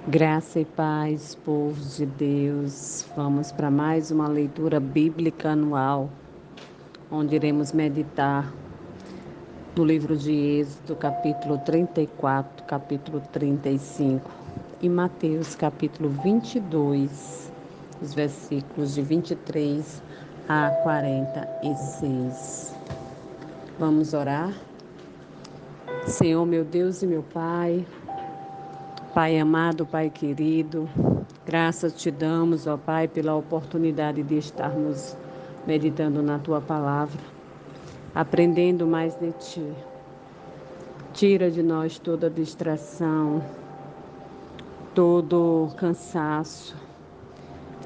Graça e paz, povo de Deus. Vamos para mais uma leitura bíblica anual, onde iremos meditar no livro de Êxodo, capítulo 34, capítulo 35 e Mateus, capítulo 22, os versículos de 23 a 46. Vamos orar? Senhor, meu Deus e meu Pai, Pai amado, Pai querido, graças te damos, ó Pai, pela oportunidade de estarmos meditando na Tua palavra, aprendendo mais de Ti. Tira de nós toda distração, todo cansaço.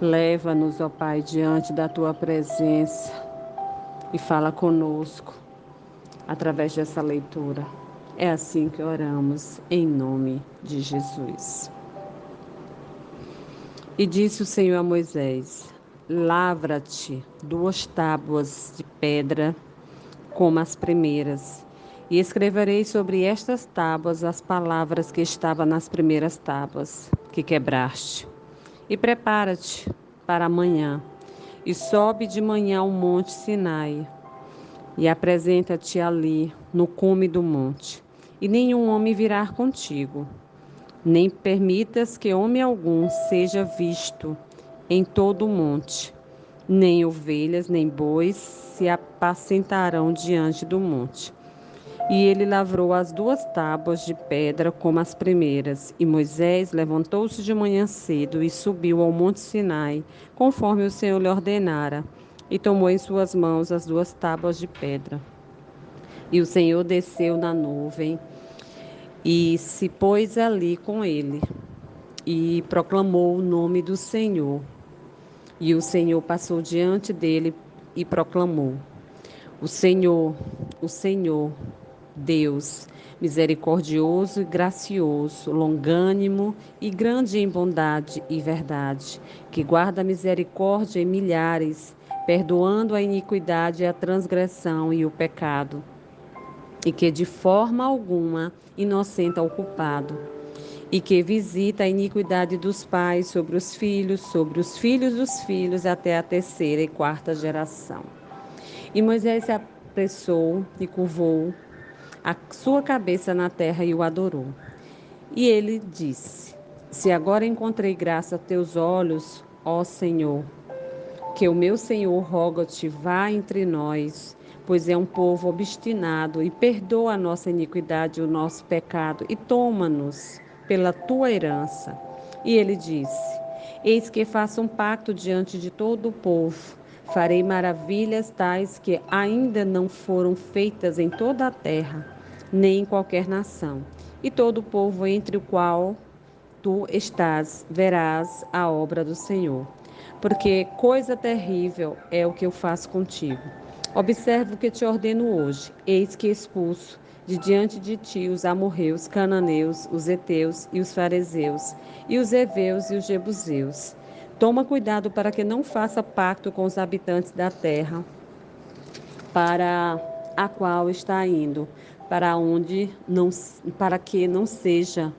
Leva-nos, ó Pai, diante da Tua presença e fala conosco através dessa leitura. É assim que oramos, em nome de Jesus. E disse o Senhor a Moisés: Lavra-te 2 tábuas de pedra como as primeiras, e escreverei sobre estas tábuas as palavras que estavam nas primeiras tábuas que quebraste. E prepara-te para amanhã, e sobe de manhã ao monte Sinai, e apresenta-te ali, no cume do monte, e nenhum homem virá contigo. Nem permitas que homem algum seja visto em todo o monte, nem ovelhas, nem bois se apacentarão diante do monte. E ele lavrou as 2 tábuas de pedra como as primeiras. E Moisés levantou-se de manhã cedo e subiu ao monte Sinai, conforme o Senhor lhe ordenara, e tomou em suas mãos as 2 tábuas de pedra. E o Senhor desceu na nuvem e se pôs ali com ele, e proclamou o nome do Senhor. E o Senhor passou diante dele e proclamou: o Senhor, Deus, misericordioso e gracioso, longânimo e grande em bondade e verdade, que guarda a misericórdia em milhares, perdoando a iniquidade, a transgressão e o pecado, e que de forma alguma inocenta o culpado, e que visita a iniquidade dos pais sobre os filhos dos filhos, até a 3ª e 4ª geração. E Moisés se apressou e curvou a sua cabeça na terra e o adorou. E ele disse: Se agora encontrei graça a teus olhos, ó Senhor, que o meu Senhor roga-te, vá entre nós, pois é um povo obstinado, e perdoa a nossa iniquidade e o nosso pecado, e toma-nos pela tua herança. E ele disse: Eis que faço um pacto diante de todo o povo. Farei maravilhas tais que ainda não foram feitas em toda a terra, nem em qualquer nação. E todo o povo entre o qual tu estás, verás a obra do Senhor. Porque coisa terrível é o que eu faço contigo. Observa o que te ordeno hoje. Eis que expulso de diante de ti os amorreus, cananeus, os heteus e os fariseus, e os heveus e os jebuseus. Toma cuidado para que não faça pacto com os habitantes da terra, para a qual está indo, para que não seja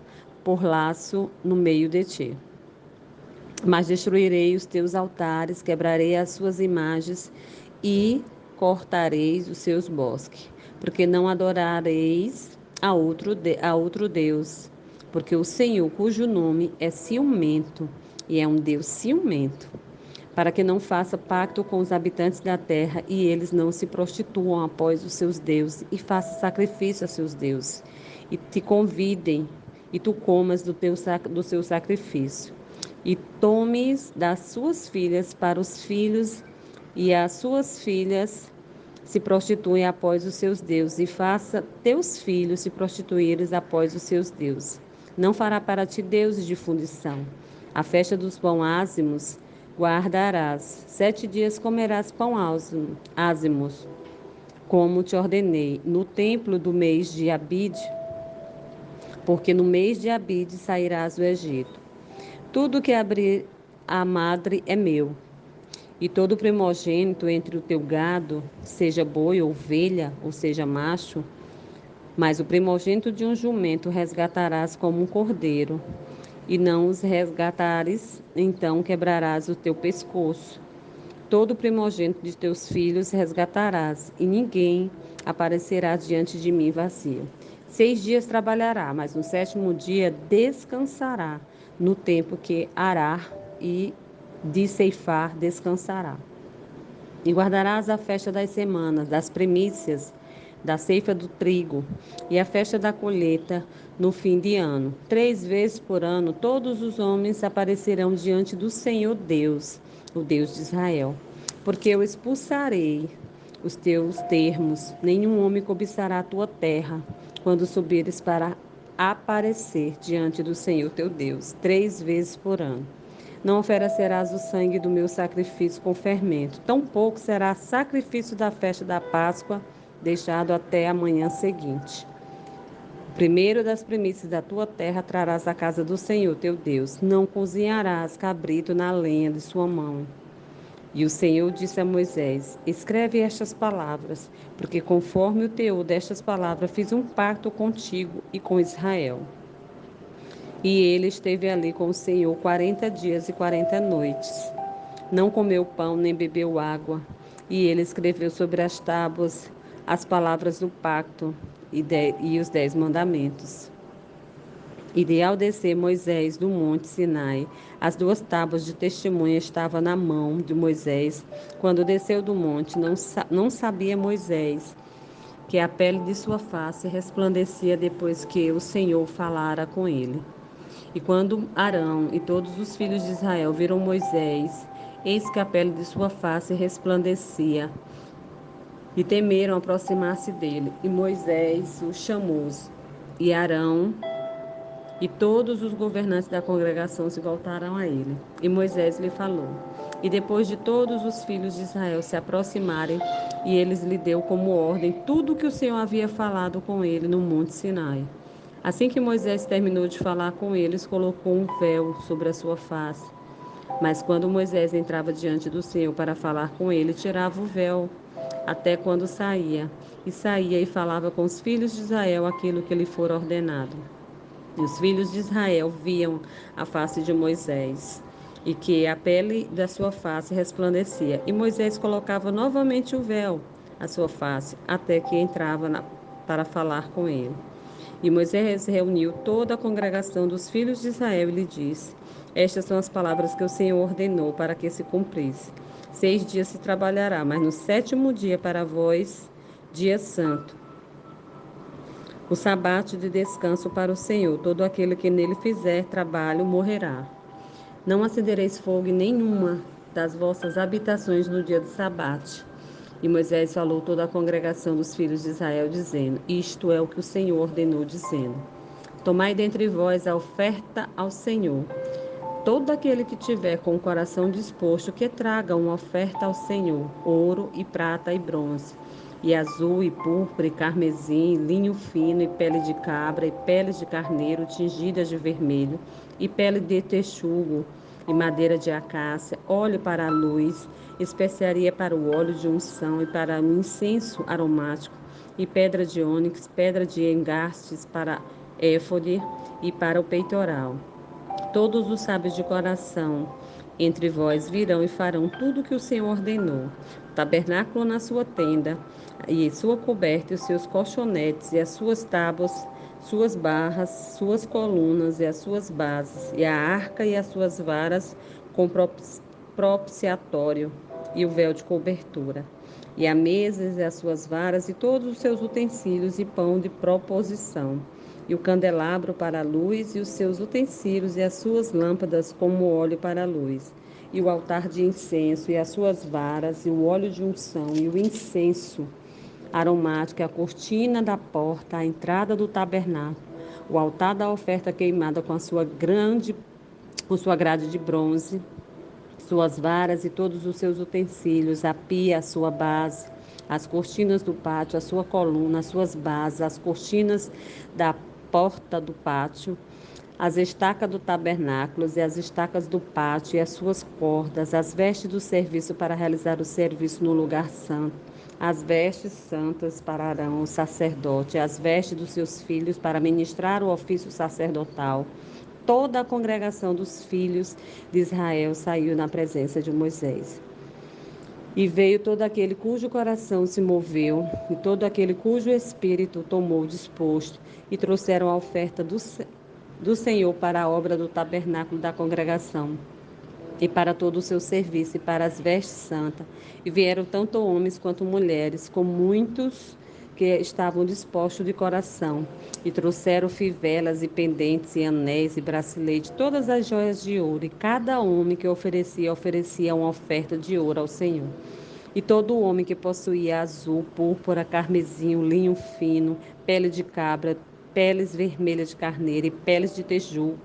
por laço no meio de ti. Mas destruirei os teus altares, quebrarei as suas imagens e cortarei os seus bosques, porque não adorareis a outro Deus, porque o Senhor, cujo nome é ciumento, e é um Deus ciumento, para que não faça pacto com os habitantes da terra e eles não se prostituam após os seus deuses e façam sacrifício a seus deuses, e te convidem e tu comas do seu sacrifício, e tomes das suas filhas para os filhos, e as suas filhas se prostituem após os seus deuses, e faça teus filhos se prostituírem após os seus deuses. Não fará para ti deuses de fundição. A festa dos pão ázimos guardarás. 7 dias comerás pão ázimos, como te ordenei, no templo do mês de Abide, porque no mês de Abide sairás do Egito. Tudo que abrir a madre é meu, e todo primogênito entre o teu gado, seja boi ou ovelha, ou seja macho, mas o primogênito de um jumento resgatarás como um cordeiro. e não os resgatares, então quebrarás o teu pescoço. Todo primogênito de teus filhos resgatarás, e ninguém aparecerá diante de mim vazio. 6 dias trabalhará, mas no sétimo dia descansará, no tempo que arar e de ceifar descansará. E guardarás a festa das semanas, das primícias, da ceifa do trigo, e a festa da colheita no fim de ano. 3 vezes por ano todos os homens aparecerão diante do Senhor Deus, o Deus de Israel. Porque eu expulsarei os teus termos, nenhum homem cobiçará a tua terra, quando subires para aparecer diante do Senhor teu Deus, 3 vezes por ano. Não oferecerás o sangue do meu sacrifício com fermento, tampouco será sacrifício da festa da Páscoa, deixado até a manhã seguinte. O primeiro das primícias da tua terra trarás à casa do Senhor teu Deus. Não cozinharás cabrito na lenha de sua mão. E o Senhor disse a Moisés: Escreve estas palavras, porque conforme o teor destas palavras fiz um pacto contigo e com Israel. E ele esteve ali com o Senhor 40 dias e 40 noites. Não comeu pão nem bebeu água. E ele escreveu sobre as tábuas as palavras do pacto e os 10 mandamentos. E ao descer Moisés do monte Sinai, as 2 tábuas de testemunha estavam na mão de Moisés. Quando desceu do monte, não sabia Moisés que a pele de sua face resplandecia depois que o Senhor falara com ele. E quando Arão e todos os filhos de Israel viram Moisés, eis que a pele de sua face resplandecia, e temeram aproximar-se dele. E Moisés os chamou, e Arão e todos os governantes da congregação se voltaram a ele. E Moisés lhe falou. E depois de todos os filhos de Israel se aproximarem, e eles lhe deu como ordem tudo o que o Senhor havia falado com ele no monte Sinai. Assim que Moisés terminou de falar com eles, colocou um véu sobre a sua face. Mas quando Moisés entrava diante do Senhor para falar com ele, tirava o véu até quando saía. E saía e falava com os filhos de Israel aquilo que lhe fora ordenado. E os filhos de Israel viam a face de Moisés, e que a pele da sua face resplandecia. E Moisés colocava novamente o véu à sua face, até que entrava para falar com ele. E Moisés reuniu toda a congregação dos filhos de Israel e lhe disse: Estas são as palavras que o Senhor ordenou para que se cumprisse. 6 dias se trabalhará, mas no sétimo dia para vós, dia santo, o sabate de descanso para o Senhor. Todo aquele que nele fizer trabalho morrerá. Não acendereis fogo em nenhuma das vossas habitações no dia do sabate. E Moisés falou toda a congregação dos filhos de Israel, dizendo: Isto é o que o Senhor ordenou, dizendo: Tomai dentre vós a oferta ao Senhor. Todo aquele que tiver com o coração disposto, que traga uma oferta ao Senhor: ouro e prata e bronze, e azul e púrpura e carmesim, linho fino e pele de cabra e peles de carneiro tingidas de vermelho, e pele de texugo e madeira de acácia, óleo para a luz, especiaria para o óleo de unção e para o incenso aromático, e pedra de ônix, pedra de engastes para éfode e para o peitoral. Todos os sábios de coração entre vós virão e farão tudo o que o Senhor ordenou. O tabernáculo na sua tenda, e sua coberta, e os seus colchonetes, e as suas tábuas, suas barras, suas colunas, e as suas bases, e a arca e as suas varas com propiciatório, e o véu de cobertura, e a mesa e as suas varas, e todos os seus utensílios, e pão de proposição, e o candelabro para a luz, e os seus utensílios, e as suas lâmpadas como óleo para a luz, e o altar de incenso, e as suas varas, e o óleo de unção, e o incenso aromático, e a cortina da porta, a entrada do tabernáculo, o altar da oferta queimada com sua grade de bronze, suas varas e todos os seus utensílios, a pia, a sua base, as cortinas do pátio, a sua coluna, as suas bases, as cortinas da porta do pátio, as estacas do tabernáculo e as estacas do pátio e as suas cordas, as vestes do serviço para realizar o serviço no lugar santo, as vestes santas para Arão, o sacerdote, as vestes dos seus filhos para ministrar o ofício sacerdotal, toda a congregação dos filhos de Israel saiu na presença de Moisés. E veio todo aquele cujo coração se moveu, e todo aquele cujo espírito tomou disposto, e trouxeram a oferta do Senhor para a obra do tabernáculo da congregação, e para todo o seu serviço, e para as vestes santas. E vieram tanto homens quanto mulheres, com muitos que estavam dispostos de coração, e trouxeram fivelas e pendentes e anéis e braceletes, todas as joias de ouro, e cada homem que oferecia uma oferta de ouro ao Senhor. E todo homem que possuía azul, púrpura, carmesim, linho fino, pele de cabra, peles vermelhas de carneiro e peles de texugo,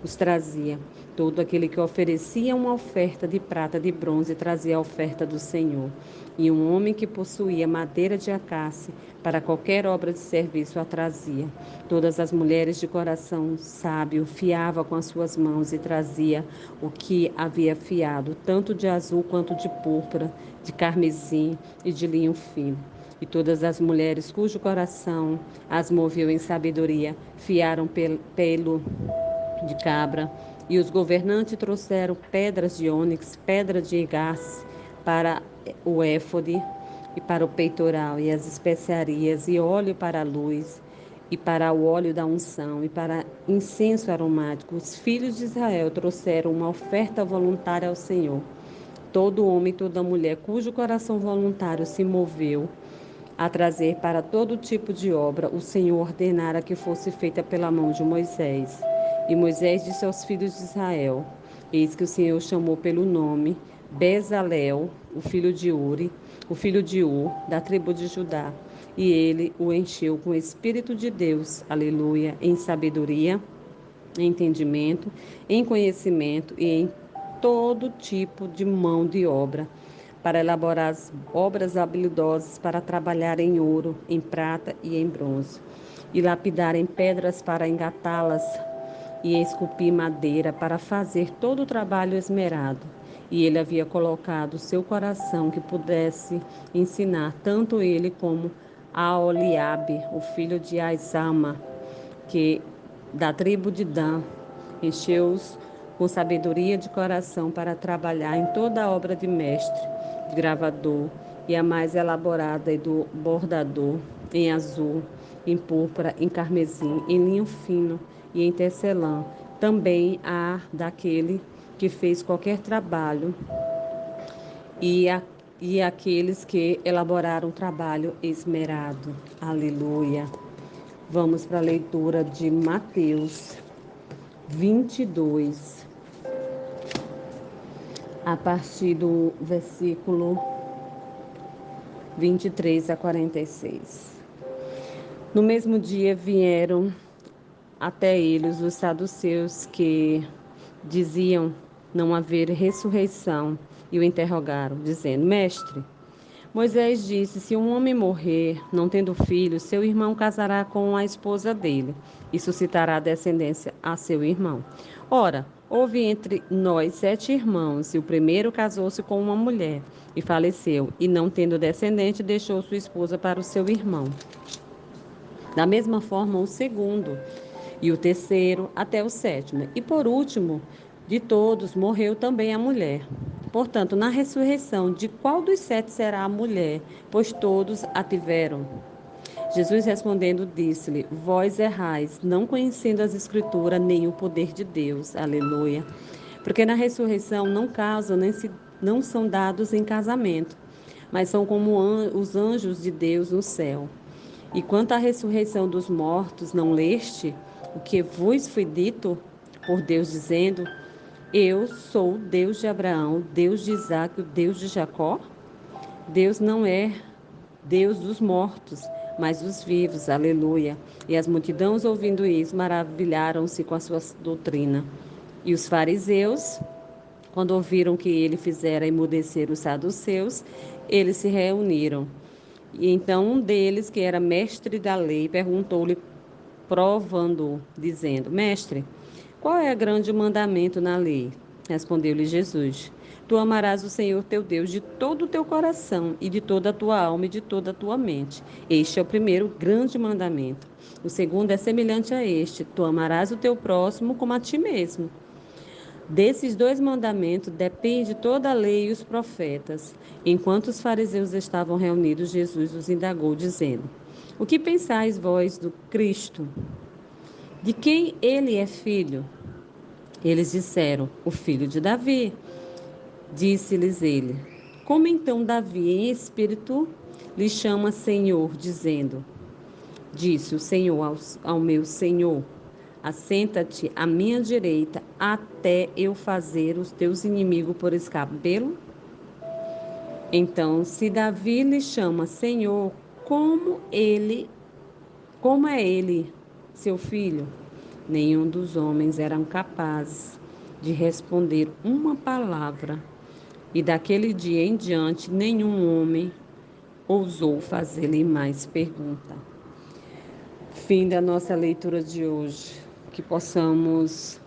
os trazia. Todo aquele que oferecia uma oferta de prata, de bronze, trazia a oferta do Senhor. E um homem que possuía madeira de acácia, para qualquer obra de serviço a trazia. Todas as mulheres de coração sábio fiava com as suas mãos e trazia o que havia fiado, tanto de azul quanto de púrpura, de carmesim e de linho fino. E todas as mulheres cujo coração as moveu em sabedoria, fiaram pelo de cabra, e os governantes trouxeram pedras de ônix, pedra de egás para o éfode e para o peitoral, e as especiarias, e óleo para a luz, e para o óleo da unção, e para incenso aromático. Os filhos de Israel trouxeram uma oferta voluntária ao Senhor. Todo homem e toda mulher cujo coração voluntário se moveu a trazer para todo tipo de obra, o Senhor ordenara que fosse feita pela mão de Moisés. E Moisés disse aos filhos de Israel: Eis que o Senhor chamou pelo nome Bezalel, o filho de Uri, o filho de Ur, da tribo de Judá. E ele o encheu com o Espírito de Deus, aleluia, em sabedoria, em entendimento, em conhecimento e em todo tipo de mão de obra, para elaborar as obras habilidosas, para trabalhar em ouro, em prata e em bronze, e lapidar em pedras para engatá-las, e esculpir madeira para fazer todo o trabalho esmerado. E ele havia colocado seu coração que pudesse ensinar tanto ele como Aoliabe, o filho de Aizama, que da tribo de Dan, encheu-os com sabedoria de coração para trabalhar em toda a obra de mestre, de gravador, e a mais elaborada e do bordador, em azul, em púrpura, em carmesim, em linho fino e em tecelã. Também há daquele que fez qualquer trabalho e aqueles que elaboraram trabalho esmerado. Aleluia. Vamos para a leitura de Mateus 22, a partir do versículo 23 a 46. No mesmo dia vieram até eles os saduceus que diziam não haver ressurreição e o interrogaram, dizendo: Mestre, Moisés disse: se um homem morrer, não tendo filho, seu irmão casará com a esposa dele e suscitará descendência a seu irmão. Ora, houve entre nós 7 irmãos, e o primeiro casou-se com uma mulher e faleceu, e não tendo descendente, deixou sua esposa para o seu irmão. Da mesma forma, o segundo, e o terceiro, até o sétimo. E por último, de todos, morreu também a mulher. Portanto, na ressurreição, de qual dos 7 será a mulher? Pois todos a tiveram. Jesus respondendo, disse-lhe: Vós errais, não conhecendo as Escrituras nem o poder de Deus. Aleluia. Porque na ressurreição não casam, não são dados em casamento, mas são como os anjos de Deus no céu. E quanto à ressurreição dos mortos, não leste o que vos foi dito por Deus, dizendo: Eu sou o Deus de Abraão, Deus de Isaque, o Deus de Jacó? Deus não é Deus dos mortos, mas dos vivos. Aleluia. E as multidões, ouvindo isso, maravilharam-se com a sua doutrina. E os fariseus, quando ouviram que ele fizera emudecer os saduceus, eles se reuniram. E então um deles, que era mestre da lei, perguntou-lhe, provando, dizendo: Mestre, qual é o grande mandamento na lei? Respondeu-lhe Jesus: Tu amarás o Senhor teu Deus de todo o teu coração e de toda a tua alma e de toda a tua mente. Este é o primeiro grande mandamento. O segundo é semelhante a este: Tu amarás o teu próximo como a ti mesmo. Desses dois mandamentos depende toda a lei e os profetas. Enquanto os fariseus estavam reunidos, Jesus os indagou, dizendo: O que pensais vós do Cristo? De quem ele é filho? Eles disseram: O filho de Davi. Disse-lhes ele: Como então Davi, em espírito, lhe chama Senhor, dizendo: Disse o Senhor ao meu Senhor: Assenta-te à minha direita, até eu fazer os teus inimigos por escabelo? Então, se Davi lhe chama Senhor, como é ele, seu filho? Nenhum dos homens eram capazes de responder uma palavra. E daquele dia em diante, nenhum homem ousou fazer-lhe mais pergunta. Fim da nossa leitura de hoje. Que possamos